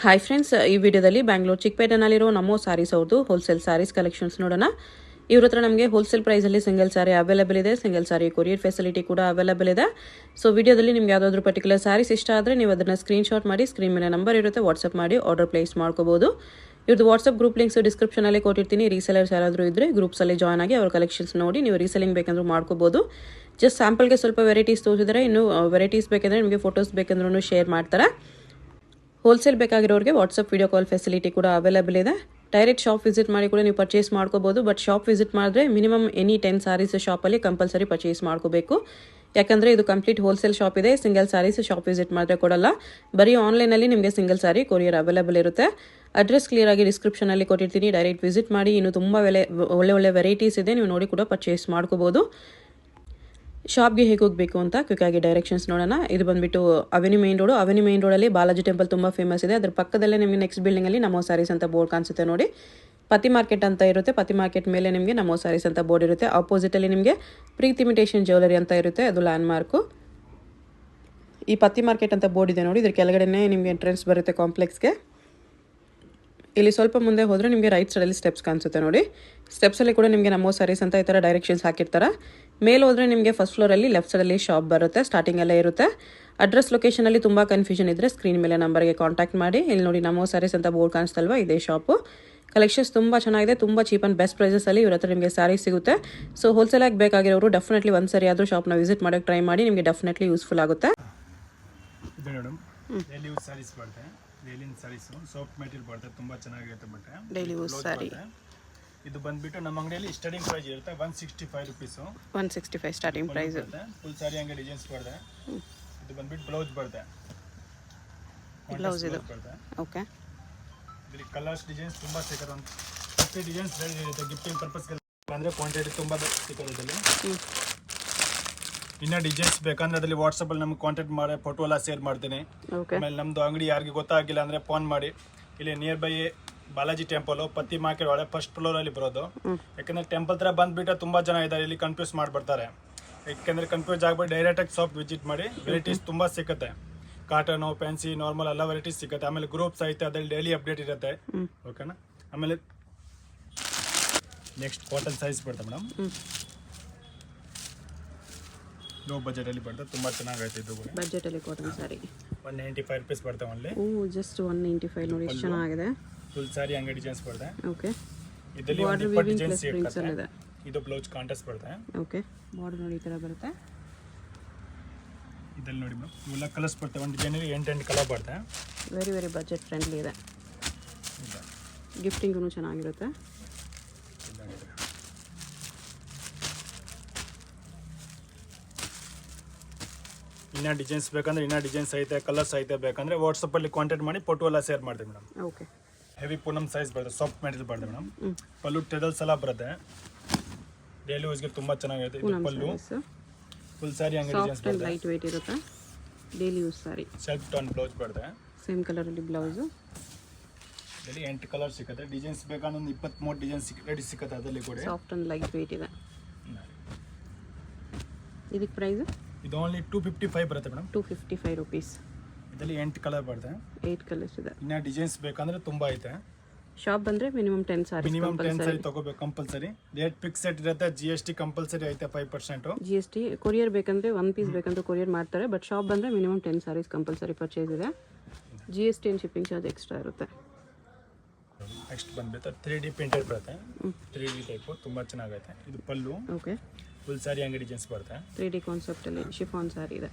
Hi friends, ಈ ವಿಡಿಯೋದಲ್ಲಿ ಬ್ಯಾಂಗ್ಳೂರ್ ಚಿಕ್ಕಪೇಟೆನಲ್ಲಿರೋ ನಮೋ ಸ್ಯಾರೀಸ್ ಅವ್ರದ್ದು ಹೋಲ್ಸೇಲ್ ಸ್ಯಾರೀಸ್ ಕಲೆಕ್ಷನ್ಸ್ ನೋಡೋಣ. ಇವ್ರ ಹತ್ರ ನಮಗೆ ಹೋಲ್ಸೇಲ್ ಪ್ರೈಸಲ್ಲಿ ಸಿಂಗಲ್ ಸ್ಯಾರಿ ಅವೈಲೇಬಲ್ ಇದೆ. ಸಿಂಗಲ್ ಸ್ಯಾರಿ ಕೊರಿಯರ್ ಫೆಸಿಲಿಟಿ ಕೂಡ ಅವೈಲೇಬಲ್ ಇದೆ. ಸೊ ವಿಡಿಯೋದಲ್ಲಿ ನಿಮ್ಗೆ ಯಾವುದಾದ್ರೂ ಪರ್ಟಿಕ್ಯುಲರ್ ಸ್ಯಾರೀಸ್ ಇಷ್ಟ ಆದರೆ ನೀವು ಅದನ್ನು ಸ್ಕ್ರೀನ್ಶಾಟ್ ಮಾಡಿ, ಸ್ಕ್ರೀನ್ ಮೇಲೆ ನಂಬರ್ ಇರುತ್ತೆ, ವಾಟ್ಸಪ್ ಮಾಡಿ ಆರ್ಡರ್ ಪ್ಲೇಸ್ ಮಾಡ್ಕೋಬಹುದು. ಇವ್ರದ್ದು ವಾಟ್ಸಪ್ ಗ್ರೂಪ್ ಲಿಂಕ್ಸ್ ಡಿಸ್ಕ್ರಿಪ್ಷನಲ್ಲಿ ಕೊಟ್ಟಿರ್ತೀನಿ. ರೀಸೆಲರ್ಸ್ ಯಾರಾದರೂ ಇದ್ದರೆ ಗ್ರೂಪ್ಸಲ್ಲಿ ಜಾಯ್ನ್ ಆಗಿ ಅವ್ರ ಕಲೆಕ್ಷನ್ಸ್ ನೋಡಿ ನೀವು ರೀಸೆಲಿಂಗ್ ಬೇಕಂದ್ರೂ ಮಾಡ್ಕೋಬಹುದು. ಜಸ್ಟ್ ಸ್ಯಾಂಪಲ್ಗೆ ಸ್ವಲ್ಪ ವೆರೈಟೀಸ್ ತೋರಿಸಿದರೆ, ಇನ್ನು ವೆರೈಟೀಸ್ ಬೇಕಂದ್ರೆ ನಿಮಗೆ ಫೋಟೋಸ್ ಬೇಕಂದ್ರೂ ಶೇರ್ ಮಾಡ್ತಾರೆ. ಹೋಲ್ಸೇಲ್ ಬೇಕಾಗಿರೋರಿಗೆ ವಾಟ್ಸಪ್ ವಿಡಿಯೋ ಕಾಲ್ ಫೆಸಿಲಿಟಿ ಕೂಡ ಅವೈಲೇಬಲ್ ಇದೆ. ಡೈರೆಕ್ಟ್ ಶಾಪ್ ವಿಸಿಟ್ ಮಾಡಿ ಕೂಡ ನೀವು ಪರ್ಚೇಸ್ ಮಾಡ್ಕೋಬಹುದು. ಬಟ್ ಶಾಪ್ ವಿಸಿಟ್ ಮಾಡಿದ್ರೆ ಮಿನಿಮಮ್ ಎನಿ 10 ಸ್ಯಾರೀಸ್ ಶಾಪಲ್ಲಿ ಕಂಪಲ್ಸರಿ ಪರ್ಚೇಸ್ ಮಾಡ್ಕೋಬೇಕು. ಯಾಕಂದರೆ ಇದು ಕಂಪ್ಲೀಟ್ ಹೋಲ್ಸೇಲ್ ಶಾಪ್ ಇದೆ. ಸಿಂಗಲ್ ಸ್ಯಾರೀಸ್ ಶಾಪ್ ವಿಸಿಟ್ ಮಾಡಿದ್ರೆ ಕೊಡಲ್ಲ. ಬರೀ ಆನ್ಲೈನಲ್ಲಿ ನಿಮಗೆ ಸಿಂಗಲ್ ಸ್ಯಾರಿ ಕೊರಿಯರ್ ಅವೈಲೇಬಲ್ ಇರುತ್ತೆ. ಅಡ್ರೆಸ್ ಕ್ಲಿಯರ್ ಆಗಿ ಡಿಸ್ಕ್ರಿಪ್ಷನಲ್ಲಿ ಕೊಟ್ಟಿರ್ತೀನಿ. ಡೈರೆಕ್ಟ್ ವಿಸಿಟ್ ಮಾಡಿ. ಇನ್ನು ತುಂಬ ಒಳ್ಳೆ ವೆರೈಟೀಸ್ ಇದೆ, ನೀವು ನೋಡಿ ಕೂಡ ಪರ್ಚೇಸ್ ಮಾಡ್ಕೋಬಹುದು. ಶಾಪ್ಗೆ ಹೇಗೆ ಹೋಗಬೇಕು ಅಂತ ಕ್ವಿಕ್ಕಾಗಿ ಡೈರೆಕ್ಷನ್ಸ್ ನೋಡೋಣ. ಇದು ಬಂದುಬಿಟ್ಟು avenue main road. Avenue main ರೋಡಲ್ಲಿ ಬಾಲಾಜಿ ಟೆಂಪಲ್ ತುಂಬ ಫೇಮಸ್ ಇದೆ. ಅದ್ರ ಪಕ್ಕದಲ್ಲೇ ನಿಮಗೆ ನೆಕ್ಸ್ಟ್ ಬಿಲ್ಡಿಂಗಲ್ಲಿ ನಮೋ ಸ್ಯಾರೀಸ್ ಅಂತ ಬೋರ್ಡ್ ಕಾಣಿಸುತ್ತೆ ನೋಡಿ. ಪತಿ ಮಾರ್ಕೆಟ್ ಅಂತ ಇರುತ್ತೆ. ಪತಿ ಮಾರ್ಕೆಟ್ ಮೇಲೆ ನಿಮಗೆ ನಮೋ ಸ್ಯಾರೀಸ್ ಅಂತ ಬೋರ್ಡ್ ಇರುತ್ತೆ. ಆಪೋಸಿಟಲ್ಲಿ ನಿಮಗೆ ಪ್ರೀತಿ ಇಮಿಟೇಷನ್ ಜ್ಯುವೆಲರಿ ಅಂತ ಇರುತ್ತೆ, ಅದು ಲ್ಯಾಂಡ್ ಮಾರ್ಕು. ಈ ಪತಿ ಮಾರ್ಕೆಟ್ ಅಂತ ಬೋರ್ಡ್ ಇದೆ ನೋಡಿ, ಇದ್ರ ಕೆಳಗಡೆನೇ ನಿಮಗೆ ಎಂಟ್ರೆನ್ಸ್ ಬರುತ್ತೆ ಕಾಂಪ್ಲೆಕ್ಸ್ಗೆ. ಇಲ್ಲಿ ಸ್ವಲ್ಪ ಮುಂದೆ ಹೋದರೆ ನಿಮಗೆ ರೈಟ್ ಸೈಡಲ್ಲಿ ಸ್ಟೆಪ್ಸ್ ಕಾಣಿಸುತ್ತೆ ನೋಡಿ. ಸ್ಟೆಪ್ಸಲ್ಲಿ ಕೂಡ ನಿಮಗೆ ನಮೋ ಸ್ಯಾರೀಸ್ ಅಂತ ಈ ಥರ ಡೈರೆಕ್ಷನ್ಸ್ ಹಾಕಿರ್ತಾರೆ. ಮೇಲೆ ಹೋದರೆ ನಿಮಗೆ ಫಸ್ಟ್ ಫ್ಲೋರಲ್ಲಿ ಲೆಫ್ಟ್ ಸೈಡಲ್ಲಿ ಶಾಪ್ ಬರುತ್ತೆ, ಸ್ಟಾರ್ಟಿಂಗಲ್ಲೇ ಇರುತ್ತೆ. ಅಡ್ರೆಸ್ ಲೊಕೇಶನಲ್ಲಿ ತುಂಬ ಕನ್ಫ್ಯೂಷನ್ ಇದ್ದರೆ ಸ್ಕ್ರೀನ್ ಮೇಲೆ ನಂಬರ್ಗೆ ಕಾಂಟ್ಯಾಕ್ಟ್ ಮಾಡಿ. ಇಲ್ಲಿ ನೋಡಿ ನಮೋ ಸ್ಯಾರೀಸ್ ಅಂತ ಬೋರ್ಡ್ ಕಾಣಿಸ್ತಲ್ವಾ, ಇದೇ ಶಾಪು. ಕಲೆಕ್ಷನ್ಸ್ ತುಂಬ ಚೆನ್ನಾಗಿದೆ, ತುಂಬ ಚೀಪ್ ಆ್ಯಂಡ್ ಬೆಸ್ಟ್ ಪ್ರೈಸಸಲ್ಲಿ ಇವ್ರ ಹತ್ರ ನಿಮಗೆ ಸ್ಯಾರೀಸ್ ಸಿಗುತ್ತೆ. ಸೊ ಹೋಲ್ಸೇಲಾಗಿ ಬೇಕಾಗಿರೋರು ಡೆಫಿನೆಟ್ಲಿ ಒಂದು ಸರಿ ಆದರೂ ಶಾಪ್ನ ವಿಸಿಟ್ ಮಾಡೋಕ್ಕೆ ಟ್ರೈ ಮಾಡಿ, ನಿಮಗೆ ಡೆಫಿನೆಟ್ಲಿ ಯೂಸ್ಫುಲ್ ಆಗುತ್ತೆ. ಡೈಲಿನ್ ಸ್ಯಾರೀಸ್ ಸಾಫ್ಟ್ ಮೆಟೀರಿಯಲ್ ಬರುತ್ತೆ, ತುಂಬಾ ಚೆನ್ನಾಗಿರುತ್ತೆ ಬಟ್ಟೆ. Daily use sari. ಇದು ಬಂದ್ಬಿಟ್ಟು ನಮ್ಮ ಅಂಗಡಿಯಲ್ಲಿ ಸ್ಟಾರ್ಟಿಂಗ್ ಪ್ರೈಸ್ ಇರುತ್ತೆ 165 rupees. 165 starting price. Full sari ಹಂಗೆ ಡಿಸೈನ್ಸ್ ಬರುತ್ತೆ. ಇದು ಬಂದ್ಬಿಟ್ಟು ಬ್ಲೌಸ್ ಬರುತ್ತೆ. ಬ್ಲೌಸ್ ಇದು ಓಕೆ. ಇದರಲ್ಲಿ ಕಲರ್ಸ್ ಡಿಸೈನ್ಸ್ ತುಂಬಾ ಸಿಗುತ್ತೆ. ಒಂದು 50 ಡಿಸೈನ್ಸ್ ಇರುತ್ತೆ. ಗಿಫ್ಟಿಂಗ್ ಪರ್ಪಸ್ಗೆ ಅಂದರೆ ಕ್ವಾಂಟಿಟಿ ತುಂಬಾ ಸಿಗುತ್ತೆ ಇದರಲ್ಲಿ. ಇನ್ನ ಡಿಸೈನ್ಸ್ ಬೇಕಂದ್ರೆ ಅದರಲ್ಲಿ ವಾಟ್ಸಪ್ಪಲ್ಲಿ ನಮ್ಗೆ ಕಾಂಟ್ಯಾಕ್ಟ್ ಮಾಡಿ ಫೋಟೋ ಎಲ್ಲ ಶೇರ್ ಮಾಡ್ತೀನಿ. ಆಮೇಲೆ ನಮ್ಮದು ಅಂಗಡಿ ಯಾರಿಗೆ ಗೊತ್ತಾಗಿಲ್ಲ ಅಂದರೆ ಫೋನ್ ಮಾಡಿ. ಇಲ್ಲಿ ನಿಯರ್ ಬೈ ಬಾಲಾಜಿ ಟೆಂಪಲ್ ಪತಿ ಮಾರ್ಕೆಟ್ ಒಳಗೆ ಫಸ್ಟ್ ಫ್ಲೋರಲ್ಲಿ ಬರೋದು. ಯಾಕಂದರೆ ಟೆಂಪಲ್ ಥರ ಬಂದುಬಿಟ್ಟು ತುಂಬ ಜನ ಇದ್ದಾರೆ, ಇಲ್ಲಿ ಕನ್ಫ್ಯೂಸ್ ಮಾಡಿಬಿಡ್ತಾರೆ. ಯಾಕೆಂದರೆ ಕನ್ಫ್ಯೂಸ್ ಆಗಿಬಿಟ್ಟು ಡೈರೆಕ್ಟಾಗಿ ಶಾಪ್ ವಿಸಿಟ್ ಮಾಡಿ. ವೆರೈಟೀಸ್ ತುಂಬ ಸಿಗುತ್ತೆ. ಕಾಟನು, ಫ್ಯಾನ್ಸಿ, ನಾರ್ಮಲ್ ಎಲ್ಲ ವೆರೈಟೀಸ್ ಸಿಗುತ್ತೆ. ಆಮೇಲೆ ಗ್ರೂಪ್ಸ್ ಐತೆ, ಅದ್ರಲ್ಲಿ ಡೈಲಿ ಅಪ್ಡೇಟ್ ಇರುತ್ತೆ. ಓಕೆನಾ. ಆಮೇಲೆ ನೆಕ್ಸ್ಟ್ ಕಾಟನ್ ಸೈಜ್ ಬರುತ್ತೆ ಮೇಡಮ್. ಲೋ ಬಜೆಟಲ್ಲಿ ಬರ್ತದೆ, ತುಂಬ ಚೆನ್ನಾಗೈತೆ. ಇದು ಕೂಡ ಬಜೆಟಲ್ಲಿ ಕಾಟನ್ ಸ್ಯಾರಿ 195 ರುಪೀಸ್ ಬರ್ತವೆ ಓನ್ಲಿ. ಜಸ್ಟ್ 195 ನೋಡಿ, ಎಷ್ಟು ಚೆನ್ನಾಗಿದೆ. ಫುಲ್ ಸ್ಯಾರಿ ಹಂಗೆ ಡಿಸೈನ್ಸ್ ಬರ್ತದೆ. ಓಕೆ. ಇದರಲ್ಲಿ ಒಂದು 20 ಡಿಸೈನ್ಸ್ ಇರುತ್ತೆ. ಇದು ಬ್ಲೌಸ್ ಕಾಂಟ್ರಾಸ್ಟ್ ಬರ್ತದೆ. ಓಕೆ. ಬಾರ್ಡರ್ ನೋಡಿ ಈ ಥರ ಬರುತ್ತೆ. ಇದರಲ್ಲಿ ನೋಡಿ ಮೇಡಮ್, ಇವೆಲ್ಲ ಕಲರ್ಸ್ ಬರ್ತವೆ. ಒಂದು ಡಿಸೈನಲ್ಲಿ 8 ಕಲರ್ ಬರ್ತದೆ. ವೆರಿ ಬಜೆಟ್ ಫ್ರೆಂಡ್ಲಿ ಇದೆ. ಗಿಫ್ಟಿಂಗೂ ಚೆನ್ನಾಗಿರುತ್ತೆ. ಇನ್ನೂ ಡಿಸೈನ್ಸ್ ಬೇಕಂದ್ರೆ ಇನ್ನೂ ಡಿಸೈನ್ಸ್ ಐತೆ, ಕಲರ್ಸ್ ಐತೆ. ಬೇಕಂದ್ರೆ ವಾಟ್ಸಪ್ಪಲ್ಲಿ ಕಾಂಟ್ಯಾಕ್ಟ್ ಮಾಡಿ ಫೋಟೋ ಎಲ್ಲ ಶೇರ್ ಮಾಡ್ತೀವಿ madam. Okay. Heavy Poonam size ಬರುತ್ತೆ, ಸಾಫ್ಟ್ ಮೆಟೀರಿಯಲ್ ಬರುತ್ತೆ ಮೇಡಮ್. ಪಲ್ಲು ಟೆಡಲ್ಸ್ ಎಲ್ಲ ಬರುತ್ತೆ. ಡೈಲಿ ಯೂಸ್ಗೆ ತುಂಬ ಚೆನ್ನಾಗಿರುತ್ತೆ. ಇದು ಪಲ್ಲು ಫುಲ್ ಸ್ಯಾರಿ ಹಂಗೆ ಡಿಸೈನ್ಸ್ ಬರುತ್ತೆ. ಲೈಟ್ ವೆಯ್ಟ್ ಇರುತ್ತೆ. Daily use sari. Self tone blouse ಬರುತ್ತೆ. ಸೇಮ್ ಕಲರಲ್ಲಿ ಬ್ಲೌಸು. ಇದರಲ್ಲಿ 8 ಕಲರ್ ಸಿಗುತ್ತೆ. ಡಿಸೈನ್ಸ್ ಬೇಕಂದ್ರೆ ಒಂದು 23 ಡಿಸೈನ್ಸ್ ರೆಡಿ ಸಿಗುತ್ತೆ. ಅದರಲ್ಲಿ ಕೂಡ ಸಾಫ್ಟ್ ಅಂಡ್ ಲೈಟ್ ವೆಯ್ಟ್ ಇದೆ. ಇದಕ್ಕೆ ಪ್ರೈಸ್ ಇದು ಓನ್ಲಿ 255 ಬರುತ್ತೆ ಮೇಡಮ್. 255 ರುಪೀಸ್. ಇದರಲ್ಲಿ 8 ಕಲರ್ ಬರುತ್ತೆ. 8 ಕಲರ್ಸ್ ಇದೆ. ಇನ್ನು ಡಿಸೈನ್ಸ್ ಬೇಕಂದ್ರೆ ತುಂಬ ಐತೆ. ಶಾಪ್ ಬಂದರೆ ಮಿನಿಮಮ್ 10 ಸಾರಿ ತಗೋಬೇಕು ಕಂಪಲ್ಸರಿ. ರೇಟ್ ಫಿಕ್ಸೆಡ್ ಇರುತ್ತೆ. GST ಕಂಪಲ್ಸರಿ ಐತೆ 5%. GST. ಕೊರಿಯರ್ ಬೇಕಂದ್ರೆ 1 ಪೀಸ್ ಬೇಕಂದ್ರೆ ಕೊರಿಯರ್ ಮಾಡ್ತಾರೆ. ಬಟ್ ಶಾಪ್ ಬಂದರೆ ಮಿನಿಮಮ್ 10 ಸ್ಯಾರೀಸ್ ಕಂಪಲ್ಸರಿ ಪರ್ಚೇಸ್ ಇದೆ. GST and shipping charge extra ಇರುತ್ತೆ. ನೆಕ್ಸ್ಟ್ ಬಂದ್ಬಿಟ್ಟು 3D ಪ್ರಿಂಟೆಡ್ ಬರುತ್ತೆ. 3D ಟೈಪು ತುಂಬ ಚೆನ್ನಾಗೈತೆ. ಇದು ಪಲ್ಲು. ಓಕೆ. ಫುಲ್ ಸ್ಯಾರಿ ಹಂಗೆ ಡಿಸೈನ್ಸ್ ಬರುತ್ತೆ. 3D ಕಾನ್ಸೆಪ್ಟಲ್ಲಿ ಶಿಫಾನ್ ಸ್ಯಾರಿ ಇದೆ.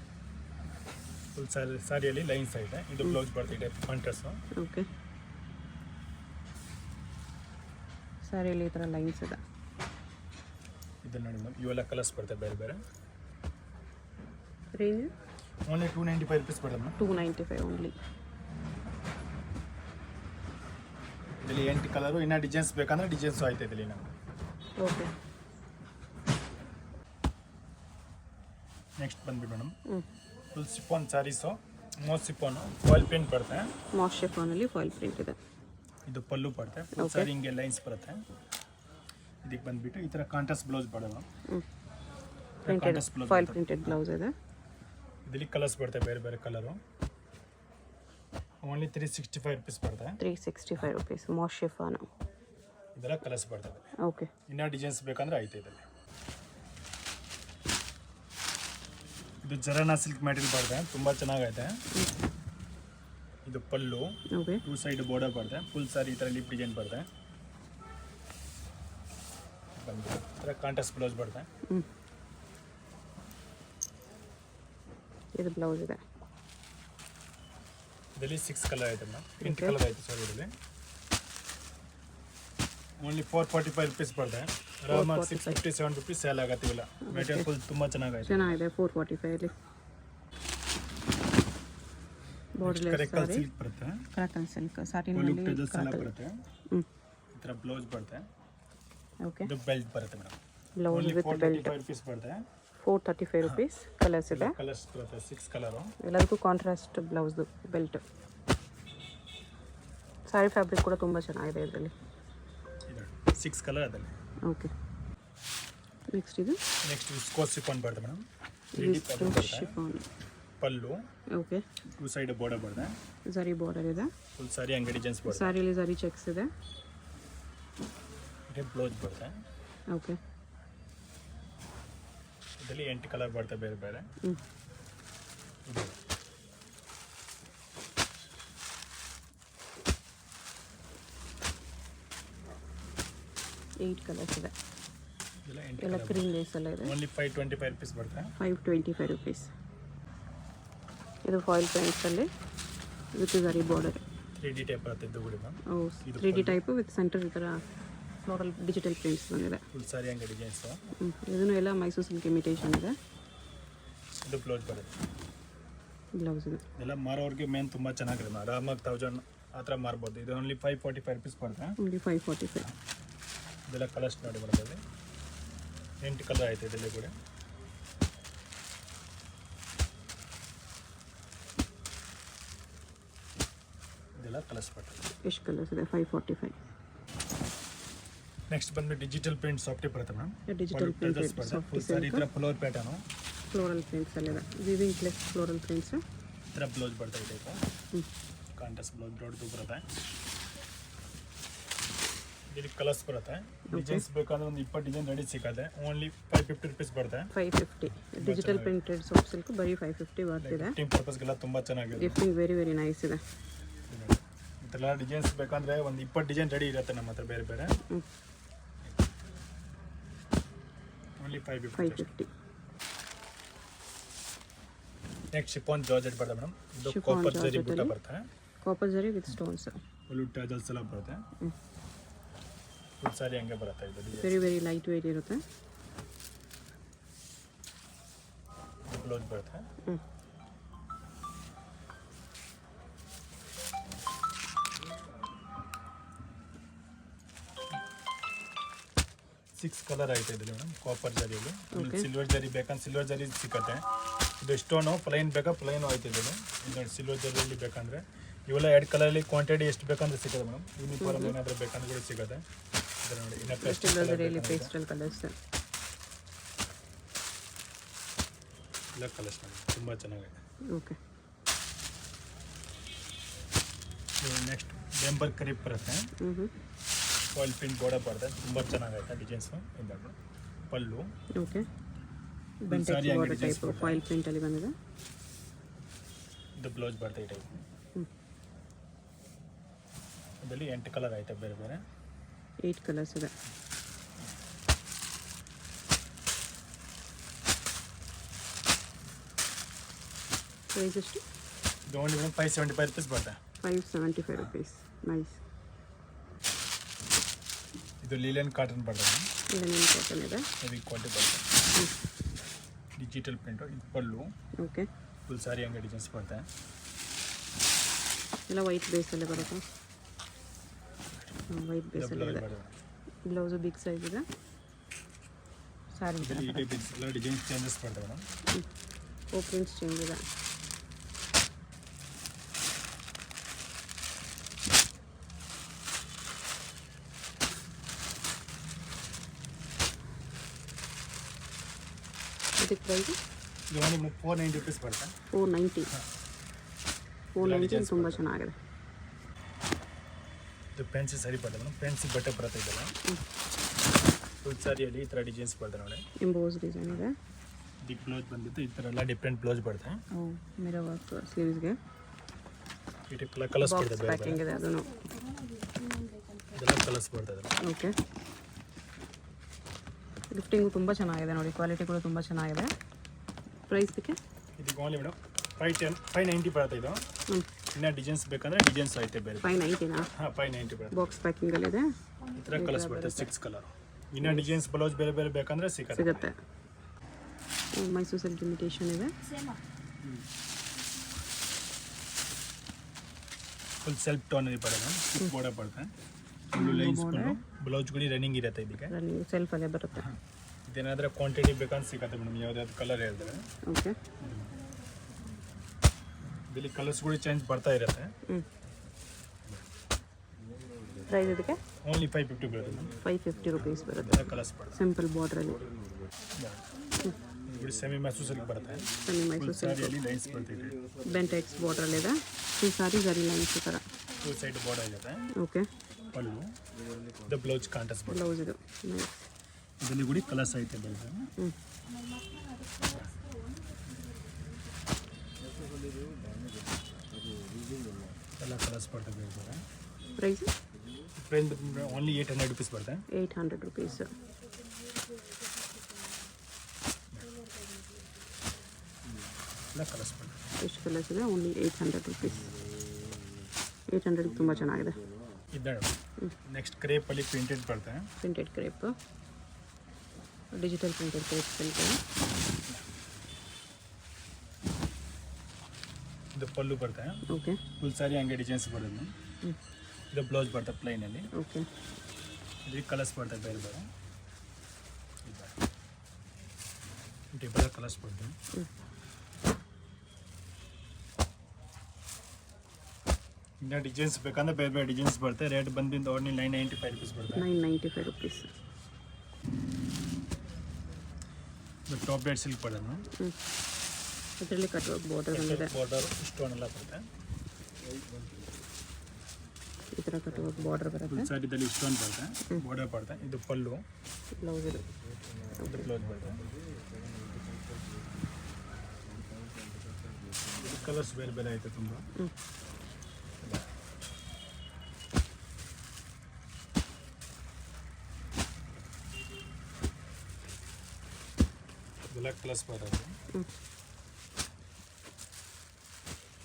ಫುಲ್ ಸ್ಯಾರಿಯಲ್ಲಿ ಲೈನ್ಸ್ ಐತೆ. ಇದು ಬ್ಲೌಸ್ ಬರುತ್ತೆ ಕಾಂಟ್ರಾಸ್ಟು. ಓಕೆ. ಸ್ಯಾರಿಯಲ್ಲಿ ಈ ಥರ ಲೈನ್ಸ್ ಇದೆ. ಇದನ್ನು ನೋಡಿ ಮೇಡಮ್, ಇವೆಲ್ಲ ಕಲರ್ಸ್ ಬರ್ತವೆ ಬೇರೆ ಬೇರೆ. ರೇಂಜ್ ಓನ್ಲಿ 295 ರುಪೀಸ್ ಬರುತ್ತೆ ಮೇಡಮ್. 295 ಓನ್ಲಿ. ಇದರಲ್ಲಿ 8 ಕಲರು. ಇನ್ನೂ ಡಿಸೈನ್ಸ್ ಬೇಕಂದ್ರೆ ಡಿಸೈನ್ಸು ಐತೆ ಇದರಲ್ಲಿ ನಮಗೆ. ಓಕೆ. ನೆಕ್ಸ್ಟ್ ಬಂದ್ಬಿಟ್ಟು madam, full chiffon saris. Most chiffon foil print ಬರುತ್ತೆ. ಮಾಸ್ ಶಿಫಾನಲ್ಲಿ ಫಾಯಿಲ್ ಪ್ರಿಂಟ್ ಇದೆ. ಇದು ಪಲ್ಲು ಬರುತ್ತೆ. ಫುಲ್ ಸ್ಯಾರಿ ಹಿಂಗೆ ಲೈನ್ಸ್ ಬರುತ್ತೆ. ಇದಕ್ಕೆ ಬಂದ್ಬಿಟ್ಟು ಈ ಥರ ಕಾಂಟ್ರಾಸ್ಟ್ ಬ್ಲೌಸ್ ಬರೋದು. ಫಾಯಿಲ್ ಪ್ರಿಂಟೆಡ್ ಬ್ಲೌಸ್ ಇದೆ. ಇದರಲ್ಲಿ ಕಲರ್ಸ್ ಬರುತ್ತೆ ಬೇರೆ ಬೇರೆ ಕಲರು. ಓನ್ಲಿ 365 ರುಪೀಸ್ ಬರ್ತದೆ. 365 ರುಪೀಸ್ ಮಾಸ್ ಶಿಫಾನು. ಇದೆಲ್ಲ ಕಲರ್ಸ್ ಬರ್ತದೆ. ಓಕೆ. ಇನ್ನೂ ಡಿಸೈನ್ಸ್ ಬೇಕಂದ್ರೆ ಐತೆ ಇದರಲ್ಲಿ. ಇದು ಜರಾನಾ ಸಿಲ್ಕ್ ಮೆಟೀರಿಯಲ್ ಬರ್ತದೆ, ತುಂಬ ಚೆನ್ನಾಗೈತೆ. ಇದು ಪಲ್ಲು, ಓಕೆ. 2 ಸೈಡ್ ಬಾರ್ಡರ್ ಬರ್ತದೆ. ಫುಲ್ ಸಾರಿ ಈ ಥರ ಲಿಪ್ ಡಿಸೈನ್ ಬರ್ತದೆ. ಈ ಥರ ಕಾಂಟ್ರಾಸ್ಟ್ ಬ್ಲೌಸ್ ಬರ್ತದೆ. ಇದು ಬ್ಲೌಸ್ ಇದೆ. ಇದರಲ್ಲಿ 6 ಕಲರ್ ಐತೆ ಮೇಡಮ್. 8 ಕಲರ್ ಐತೆ ಸರ್ ಇದರಲ್ಲಿ. ಓನ್ಲಿ 445 ರುಪೀಸ್ ಬರ್ತದೆ. ಆರಾಮಾಗಿ 657 ರುಪೀಸ್ ಸೇಲ್ ಆಗತ್ತಿಲ್ಲ. ಮೆಟೀರಿಯಲ್ ಫುಲ್ ತುಂಬ ಚೆನ್ನಾಗಿದೆ. 445 ಅಲ್ಲಿ ಬಾರ್ಡರ್ಲೆಸ್ ಕರೆಕ್ಟಲ್ ಸಿಲ್ಕ್ ಬರುತ್ತೆ. ಕರೆಕ್ಟಲ್ ಸಿಲ್ಕ್ ಸಾಟಿನ್ ಫುಲ್ ಅಲ್ಲಿ ಟಜಲ್ಸ್ ಎಲ್ಲ ಬರುತ್ತೆ. ಈ ಥರ ಬ್ಲೌಸ್ ಬರುತ್ತೆ. ಓಕೆ. ಇದು ಬೆಲ್ಟ್ ಬರುತ್ತೆ madam. Blouse with belt 435 rupees ಬರುತ್ತೆ. 435 ರುಪೀಸ್. ಕಲರ್ಸ್ ಇದೆ. ಕಲರ್ಸ್ ಬರುತ್ತೆ 6 ಕಲರು. ಎಲ್ಲದಕ್ಕೂ ಕಾಂಟ್ರಾಸ್ಟ್ ಬ್ಲೌಸ್ದು ಬೆಲ್ಟ್. ಸಾರಿ ಫ್ಯಾಬ್ರಿಕ್ ಕೂಡ ತುಂಬ ಚೆನ್ನಾಗಿದೆ ಇದರಲ್ಲಿ. 6 ಕಲರ್ ಅದರಲ್ಲಿ. ಓಕೆ. ನೆಕ್ಸ್ಟ್ ಇದು ವಿಸ್ಕೋಸ್ ಶಿಫಾನ್ ಬರುತ್ತೆ ಮೇಡಮ್. ಶಿಫಾನ್ ಪಲ್ಲು, ಓಕೆ. 2 ಸೈಡ್ ಬಾರ್ಡರ್ ಬರುತ್ತೆ. ಝರಿ ಬಾರ್ಡರ್ ಇದೆ. ಫುಲ್ ಸಾರಿ ಅಂಗಡಿ ಡಿಸೈನ್ಸ್ ಬರುತ್ತೆ. ಸಾರಿಯಲ್ಲಿ ಝರಿ ಚೆಕ್ಸ್ ಇದೆ. ಇದು ಬ್ಲೌಸ್ ಬರುತ್ತೆ. ಓಕೆ. ಇದರಲ್ಲಿ 8 ಕಲರ್ ಬರುತ್ತೆ ಬೇರೆ ಬೇರೆ. ಇದು 8 ಕಲರ್ಸ್ ಇದೆ. ಇದೆಲ್ಲ 8 ಎಲ್ಲ ಕ್ರೀಮ್ ಲೇಸ್ ಎಲ್ಲ ಇದೆ. ಓನ್ಲಿ 525 ರುಪೀಸ್ ಬರುತ್ತೆ. 525 ರುಪೀಸ್. ಇದು ಫಾಯಿಲ್ ಪ್ರಿಂಟ್ಸಲ್ಲಿ with zari border. 3D type ಬರುತ್ತೆ ಇದು ಕೂಡ ma'am. 3D type with centre ಈ ಥರ ಫ್ಲೋರಲ್ ಡಿಜಿಟಲ್ ಪ್ರಿಂಟ್ಸ್ ಬಂದಿದೆ. ಫುಲ್ ಸಾರಿ ಅಂಗಡಿ ಡಿಸೈನ್ಸ್. ಇದನ್ನು ಎಲ್ಲ ಮೈಸೂರು ಸಿಲ್ಕ್ ಇಮಿಟೇಷನ್ ಇದೆ. ಇದು ಬ್ಲೌಸ್ ಬರುತ್ತೆ. ಬ್ಲೌಸ್ ಇದೆ. ಎಲ್ಲ ಮಾರೋರಿಗೆ ಮೇನ್ ತುಂಬ ಚೆನ್ನಾಗಿದೆ. ಆರಾಮಾಗಿ 1000 ಆ ಥರ ಮಾರ್ಬೋದು. ಇದು ಓನ್ಲಿ 545 ರುಪೀಸ್ ಬರುತ್ತೆ. ಓನ್ಲಿ 545. ಇದೆಲ್ಲ ಕಲರ್ಸ್ ನೋಡಿ ಬರ್ತದೆ. 8 ಕಲರ್ ಆಯ್ತು ಇದೆಲ್ಲ ಕೂಡ. ಇದೆಲ್ಲ ಕಲರ್ಸ್ ಬರ್ತದೆ. ಎಷ್ಟು ಕಲರ್ಸ್ ಇದೆ? 545. ನೆಕ್ಸ್ಟ್ ಬಂದ್ಬಿಟ್ಟು ಡಿಜಿಟಲ್ ಪ್ರಿಂಟ್ ಸಾಫ್ಟಿ ಬರುತ್ತೆ ಮೇಡಮ್. ಡಿಜಿಟಲ್ ಪ್ರಿಂಟ್ ಫುಲ್ ಸಾರಿ ಈ ಥರ ಫ್ಲವರ್ ಪ್ಯಾಟರ್ನು. ಫ್ಲೋರಲ್ ಪ್ರಿಂಟ್ಸ್ ಎಲ್ಲ ವಿವಿಂಗ್ ಪ್ಲಸ್ ಫ್ಲೋರಲ್ ಪ್ರಿಂಟ್ಸ್. ಈ ಥರ ಬ್ಲೌಸ್ ಬರ್ತಾ ಇದೆ. ಕಾಂಟ್ರಾಸ್ಟ್ ಬ್ಲೌಸ್ ದೊಡ್ಡದು ಬರುತ್ತೆ. ಇಲ್ಲಿ ಕಲರ್ಸ್ ಬರುತ್ತೆ. ಡಿಸೈನ್ಸ್ ಬೇಕಂದ್ರೆ ಒಂದು 20 ಡಿಸೈನ್ ರೆಡಿ ಸಿಗುತ್ತೆ. ಓನ್ಲಿ 550 ರುಪೀಸ್ ಬರುತ್ತೆ. 550. ಡಿಜಿಟಲ್ ಪ್ರಿಂಟೆಡ್ ಸಾಫ್ಟ್ ಸಿಲ್ಕ್ ಬರೀ 550 ಬರ್ತಿದೆ. ಗಿಫ್ಟಿಂಗ್ ಪರ್ಪಸ್ಗೆಲ್ಲ ತುಂಬ ಚೆನ್ನಾಗಿದೆ. ಗಿಫ್ಟಿಂಗ್ ವೆರಿ ವೆರಿ ನೈಸ್ ಇದೆ. ಇದೆಲ್ಲ ಡಿಸೈನ್ಸ್ ಬೇಕಂದ್ರೆ ಒಂದು 20 ಡಿಸೈನ್ ರೆಡಿ ಇರುತ್ತೆ ನಮ್ಮ ಹತ್ರ ಬೇರೆ ಬೇರೆ. ಓನ್ಲಿ 550. ನೆಕ್ಸ್ಟ್ ಶಿಫಾನ್ ಜಾರ್ಜೆಟ್ ಬರುತ್ತೆ ಮೇಡಮ್. ಇದು ಕಾಪರ್ ಜರಿ ಬುಟ್ಟ ಬರುತ್ತೆ. ಕಾಪರ್ ಜರಿ ವಿತ್ ಸ್ಟೋನ್ಸ್. ಫುಲ್ ಟಜಲ್ಸ್ ಎಲ್ಲ ಬರುತ್ತೆ. ಫುಲ್ ಸಾರಿ ಹಂಗೆ ಬರುತ್ತೆ. ಇದು ವೆರಿ ವೆರಿ ಲೈಟ್ ವೇಟ್ ಇರುತ್ತೆ. ಬ್ಲೌಸ್ ಬರುತ್ತೆ. ಸಿಕ್ಸ್ ಕಲರ್ ಐತೆ ಇದರಲ್ಲಿ ಮೇಡಮ್. ಕಾಪರ್ ಜರಿಯಲ್ಲಿ ಸಿಲ್ವರ್ ಜರಿ ಬೇಕಂದ್ರೆ ಸಿಲ್ವರ್ ಜರಿ ಸಿಕ್ಕತ್ತೆ. ಇದು ಸ್ಟೋನು ಪ್ಲೈನ್ ಬೇಕಾ ಪ್ಲೈನು ಐತೆ ಇದರಲ್ಲಿ. ಇದು ಸಿಲ್ವರ್ ಜರಿಯಲ್ಲಿ ಬೇಕಂದ್ರೆ ಇವೆಲ್ಲ 2 ಕಲರಲ್ಲಿ ಕ್ವಾಂಟಿಟಿ ಎಷ್ಟು ಬೇಕಂದ್ರೆ ಸಿಗುತ್ತೆ ಮೇಡಮ್. ಯೂನಿಫಾರ್ಮ್ ಏನಾದರೂ ಬೇಕಂದ್ರೆ ಕೂಡ ಸಿಗುತ್ತೆ. ಇದರ ನೋಡಿ ಇನ್ನ ಪೇಸ್ಟಲ್ ಕಲರ್ಸ್ ಎಲ್ಲ ಕಲರ್ಸ್ ನೋಡಿ ತುಂಬ ಚೆನ್ನಾಗಿದೆ. ಓಕೆ. ನೆಕ್ಸ್ಟ್ ಬೆಂಬರ್ ಕರೀಪ್ ಬರುತ್ತೆ. ಫಾಯಿಲ್ ಪ್ರಿಂಟ್ ಬೋರ್ಡರ್ ಬರುತ್ತೆ. ತುಂಬ ಚೆನ್ನಾಗೈತೆ ಡಿಸೈನ್ಸು. ಇಂದಾಡು pallu. Okay. Bentex border type foil print ಅಲ್ಲಿ ಬಂದಿದೆ. ಇದು ಬ್ಲೌಸ್ ಬರುತ್ತೆ ಈ ಟೈಪ್. ಇದರಲ್ಲಿ 8 ಕಲರ್ ಐತೆ ಬೇರೆ ಬೇರೆ. 8 ಕಲರ್ಸ್ ಇದೆ. ಪ್ರೈಸ್ ಎಷ್ಟು? ಇದು ಓನ್ಲಿ 575 ರುಪೀಸ್ ಬರುತ್ತೆ. 575 ರುಪೀಸ್. ನೈಸ್. ಇದು ಲೀಲನ್ ಕಾಟನ್ ಬರ್ತದೆ. ಲೀಲನ್ ಕಾಟನ್ ಇದೆ. ಹೆವಿ ಕ್ವಾಲಿಟಿ ಬರುತ್ತೆ. Digital print. ಇದು ಪಲ್ಲು. ಓಕೆ. ಫುಲ್ ಸಾರಿ ಹಂಗೆ ಡಿಸೈನ್ಸ್ ಬರುತ್ತೆ. ಎಲ್ಲ ವೈಟ್ ಬೇಸಲ್ಲೇ ಬರುತ್ತೆ. ವೈಟ್ ಬೇಸಲ್ಲೇ ಇದೆ. ಬ್ಲೌಸು ಬಿಗ್ ಸೈಜ್ ಇದೆ. ಸಾರಿ ಈ ಟೈಪ್ ಎಲ್ಲ ಡಿಸೈನ್ಸ್ ಚೇಂಜಸ್ ಬರ್ತವೆ ಮೇಡಮ್. ಪ್ರಿಂಟ್ಸ್ ಚೇಂಜ್ ಇದೆ. ಇದಕ್ಕೆ ಪ್ರೈಸ್ ಇದು ಒಂದು 490 ರುಪೀಸ್ ಬರುತ್ತೆ. 490. 490 ತುಂಬ ಚೆನ್ನಾಗಿದೆ. ಇದು ಫ್ಯಾನ್ಸಿ ಸಾರಿ ಬರ್ತದೆ ಮೇಡಮ್, ಫ್ಯಾನ್ಸಿ ಬಟ್ಟೆ ಬರುತ್ತೆ ಇದೆಲ್ಲ. ಫುಲ್ ಸಾರಿಯಲ್ಲಿ ಈ ಥರ ಡಿಸೈನ್ಸ್ ಬರ್ತದೆ ನೋಡಿ, ಎಂಬೋಸ್ ಡಿಸೈನ್ ಇದೆ. ಇದಕ್ಕೆ ಬ್ಲೌಸ್ ಬಂದಿತ್ತು ಈ ಥರ ಎಲ್ಲ ಡಿಫ್ರೆಂಟ್ ಬ್ಲೌಸ್ ಬರುತ್ತೆ. ಮಿರರ್ ವರ್ಕ್ ಸ್ಲೀವ್ಸ್ಗೆ ಈ ಟೈಪ್ ಕಲರ್ಸ್ ಬರ್ತದೆ, ಬೇರೆ ಪ್ಯಾಕಿಂಗ್ ಇದೆ ಅದನ್ನು. ಇದೆಲ್ಲ ಕಲರ್ಸ್ ಬರ್ತದೆ. ಓಕೆ, ಗಿಫ್ಟಿಂಗು ತುಂಬ ಚೆನ್ನಾಗಿದೆ ನೋಡಿ, ಕ್ವಾಲಿಟಿ ಕೂಡ ತುಂಬ ಚೆನ್ನಾಗಿದೆ. ಪ್ರೈಸ್ ಇದಕ್ಕೆ ಇದಕ್ಕೆ ಓನ್ಲಿ ಮೇಡಮ್ 590 ಬರುತ್ತೆ ಇದು. ಇನ್ನು ಡಿಸೈನ್ಸ್ ಬೇಕಂದ್ರೆ ಡಿಸೈನ್ಸ್ ಐತೆ ಬೇರೆ. 590ನಾ? ಹಾಂ 590 ಬರುತ್ತೆ. ಬಾಕ್ಸ್ ಪ್ಯಾಕಿಂಗಲ್ಲಿದೆ. ಈ ಥರ ಕಲರ್ಸ್ ಬರುತ್ತೆ 6 ಕಲರ್. ಇನ್ನು ಡಿಸೈನ್ಸ್ ಬ್ಲೌಸ್ ಬೇರೆ ಬೇರೆ ಬೇಕಂದ್ರೆ ಸಿಗುತ್ತೆ. ಮೈಸೂರು ಸಿಲ್ಕ್ ಇಮಿಟೇಷನ್ ಇದೆ. ಫುಲ್ ಸೆಲ್ಫ್ ಟೋನಲ್ಲಿ ಬರುತ್ತೆ, ಚಿಕ್ಕ ಬೋರ್ಡರ್ ಬರುತ್ತೆ, ಫುಲ್ ಲೈನ್ಸ್ ಬಂದು ಬ್ಲೌಸ್ ಕೂಡ ರನ್ನಿಂಗ್ ಇರುತ್ತೆ. ಇದಕ್ಕೆ ಸೆಲ್ಫಲ್ಲೇ ಬರುತ್ತೆ. ಇದೇನಾದರೆ ಕ್ವಾಂಟಿಟಿ ಬೇಕಂತ ಸಿಗುತ್ತೆ ಮೇಡಮ್, ಯಾವ್ದಾದ್ರು ಕಲರ್ ಹೇಳಿದ್ರೆ. ಓಕೆ, ಇಲ್ಲಿ ಕಲರ್ಸ್ ಕೂಡ ಚೇಂಜ್ ಬರ್ತಾ ಇರುತ್ತೆ. ಪ್ರೈಸ್ ಇದಕ್ಕೆ ಓನ್ಲಿ 550 ಬರುತ್ತೆ ಮೇಡಮ್. 550 ರುಪೀಸ್ ಬರುತ್ತೆ. ಎಲ್ಲ ಕಲರ್ಸ್ ಬರುತ್ತೆ. ಸಿಂಪಲ್ ಬಾರ್ಡ್ರಲ್ಲಿ ಇದು ಸೆಮಿ ಮೈಸೂರು ಸಿಲ್ಕ್ ಬರುತ್ತೆ. ಸೆಮಿ ಮೈಸೂರು ಸಿಲ್ಕ್ ಸಾರಿಯಲ್ಲಿ ಲೈನ್ಸ್ ಬರ್ತಿದೆ. ಬೆಂಟೆಕ್ಸ್ ಬಾರ್ಡ್ರಲ್ಲಿದೆ. ಈ ಸಾರಿ ಜರಿ ಲೈನ್ಸ್ ಈ ಥರ ಟೂ ಸೈಡ್ ಬಾರ್ಡರ್ ಇರುತ್ತೆ. ಓಕೆ, ಪಲ್ಲು ಇದು ಬ್ಲೌಸ್ ಕಾಂಟ್ರಾಸ್ಟ್ ಬರುತ್ತೆ. ಬ್ಲೌಸ್ ಇದು ಇದರಲ್ಲಿ ಕೂಡ ಕಲರ್ಸ್ ಐತೆ ಬರುತ್ತೆ. ಎಲ್ಲ ಕಲರ್ಸ್ ಬರ್ತದೆ. ಪ್ರೈಸ್ ಓನ್ಲಿ 800 ರುಪೀಸ್ ಬರುತ್ತೆ. 800 ರುಪೀಸ್. ಎಲ್ಲ ಕಲರ್ಸ್ ಬರ್ತದೆ. ಎಷ್ಟು ಕಲರ್ಸ್ ಇದೆ? Only 800 rupees. 800 ತುಂಬ ಚೆನ್ನಾಗಿದೆ. ಇದೆ ನೆಕ್ಸ್ಟ್ ಕ್ರೇಪಲ್ಲಿ ಪ್ರಿಂಟೆಡ್ ಬರುತ್ತೆ. Printed crepe, digital printed crepe silk. ಇದು ಪಲ್ಲು ಬರುತ್ತೆ. ಓಕೆ, ಫುಲ್ ಸಾರಿ ಹಂಗೆ ಡಿಸೈನ್ಸ್ ಬರುತ್ತೆ. ಇದು ಬ್ಲೌಸ್ ಬರುತ್ತೆ ಪ್ಲೈನಲ್ಲಿ. ಓಕೆ, ಇದಕ್ಕೆ ಕಲರ್ಸ್ ಬರ್ತದೆ ಬೇರೆ ಬೇರೆ. ಬೇರೆ ಕಲರ್ಸ್ ಬರ್ತದೆ. ಇನ್ನು ಡಿಸೈನ್ಸ್ ಬೇಕಂದ್ರೆ ಬೇರೆ ಬೇರೆ ಡಿಸೈನ್ಸ್ ಬರುತ್ತೆ. ರೇಟ್ ಬಂದಿಂದ ಓನ್ಲಿ 995 ರುಪೀಸ್ ಬರುತ್ತೆ. 995 ರುಪೀಸ್. ಟಾಪ್ ರೇಟ್ ಸಿಲ್ಕ್ ಬರುತ್ತೆ. ಇದರಲ್ಲಿ ಕಟ್ ವರ್ಕ್ ಬಾರ್ಡರ್ ಬಂದಿದೆ. ಬಾರ್ಡರ್ ಸ್ಟೋನ್ ಎಲ್ಲ ಬರುತ್ತೆ. ಈ ಥರ ಕಟ್ ವರ್ಕ್ ಬಾರ್ಡರ್ ಬರುತ್ತೆ. ಫುಲ್ ಸಾರಿದಲ್ಲಿ ಸ್ಟೋನ್ ಬರುತ್ತೆ, ಬಾರ್ಡರ್ ಬರುತ್ತೆ. ಇದು ಪಲ್ಲು, ಬ್ಲೌಸ್ ಇದು. ಇದು ಬ್ಲೌಸ್ ಬರುತ್ತೆ. ಕಲರ್ಸ್ ಬೇರೆ ಬೇರೆ ಐತೆ ತುಂಬ. ಇದೆಲ್ಲ ಕಲರ್ಸ್ ಬರುತ್ತೆ.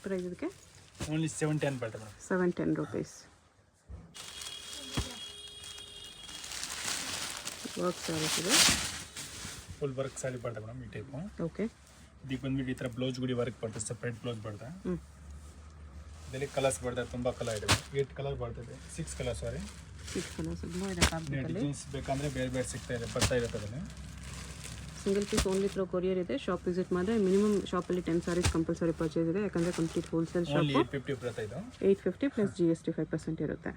ಪ್ರೈಸ್ ಇದಕ್ಕೆ ಓನ್ಲಿ 710 ಬರುತ್ತೆ ಮೇಡಮ್. 710 ರುಪೀಸ್. ವರ್ಕ್ ಸ್ಯಾರೀಸ್ ಇದೆ. ಫುಲ್ ವರ್ಕ್ ಸಾರಿ ಬರುತ್ತೆ ಮೇಡಮ್ ಈ ಟೈಪು. ಓಕೆ, ಇದಕ್ಕೆ ಬಂದ್ಬಿಟ್ಟು ಈ ಥರ ಬ್ಲೌಸ್ ಗುಡಿ ವರ್ಕ್ ಬರ್ತದೆ, ಸಪ್ರೇಟ್ ಬ್ಲೌಸ್ ಬರುತ್ತೆ. ಇದರಲ್ಲಿ ಕಲರ್ಸ್ ಬರ್ತದೆ, ತುಂಬ ಕಲರ್ ಇದೆ. 8 ಕಲರ್ ಬರ್ತದೆ, 6 ಕಲರ್ ಸಾರಿ 6 ಕಲರ್ಸ್ ಇನ್ನೂ ಇದೆ. ಡಿಸೈನ್ಸ್ ಬೇಕಂದ್ರೆ ಬೇರೆ ಬೇರೆ ಸಿಗ್ತಾ ಇದೆ, ಬರ್ತಾ ಇರುತ್ತೆ ಅದರಲ್ಲಿ. Single piece only through courier ಇದೆ. ಶಾಪ್ ವಿಸಿಟ್ ಮಾಡಿದ್ರೆ ಮಿನಿಮಮ್ ಶಾಪಲ್ಲಿ 10 ಸಾರೀಸ್ ಕಂಪಲ್ಸರಿ ಪರ್ಚೇಸ್ ಇದೆ, ಯಾಕಂದರೆ ಕಂಪ್ಲೀಟ್ ಹೋಲ್ಸೇಲ್ ಶಾಪ್. 850 ಬರುತ್ತೆ ಇದು. 850 ಪ್ಲಸ್ GST 5% ಇರುತ್ತೆ.